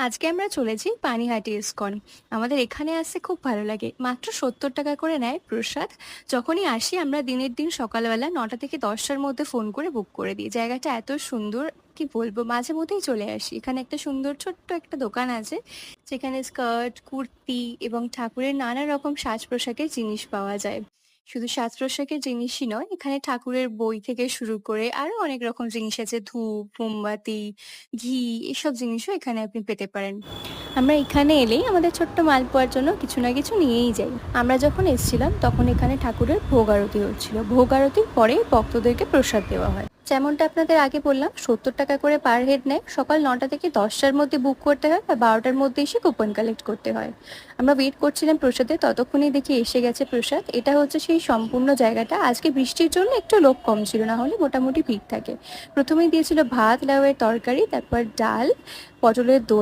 আজকে আমরা চলেছি পানিহাটি ইস্কন। আমাদের এখানে আসতে খুব ভালো লাগে। মাত্র ৭০ টাকা করে নেয় প্রসাদ। যখনই আসি আমরা দিনের দিন সকালবেলা ৯টা থেকে ১০টার মধ্যে ফোন করে বুক করে দিই। জায়গাটা এত সুন্দর, কি বলবো, মাঝে মধ্যেই চলে আসি। এখানে একটা সুন্দর ছোট্ট একটা দোকান আছে, যেখানে স্কার্ট, কুর্তি এবং ঠাকুরের নানা রকম সাজ পোশাকের জিনিস পাওয়া যায়। শুধু সাজ পোশাকের জিনিসই নয়, এখানে ঠাকুরের বই থেকে শুরু করে আরো অনেক রকম জিনিস আছে, ধূপ, মোমবাতি, ঘি, এসব জিনিসও এখানে আপনি পেতে পারেন। আমরা এখানে এলেই আমাদের ছোট্ট মালপোয়ার জন্য কিছু না কিছু নিয়েই যাই। আমরা যখন এসেছিলাম তখন এখানে ঠাকুরের ভোগ আরতি হচ্ছিল। ভোগ আরতির পরে ভক্তদেরকে প্রসাদ দেওয়া হয়। যেমনটা আপনাদের আগে বললাম, ৭০ টাকা করে পার হেড নেয়। সকাল ৯টা থেকে ১০টার মধ্যে বুক করতে হয়, বা ১২টার মধ্যে এসে কুপন কালেক্ট করতে হয়। আমরা ওয়েট করছিলাম প্রসাদে, ততক্ষণেই দেখি এসে গেছে প্রসাদ। এটা হচ্ছে সেই সম্পূর্ণ জায়গাটা। আজকে বৃষ্টির জন্য একটু লোক কম ছিল, না হলে মোটামুটি ভিড় থাকে। প্রথমেই দিয়েছিল ভাত, লাউয়ের তরকারি, তারপর ডাল, পটলের দোরমা,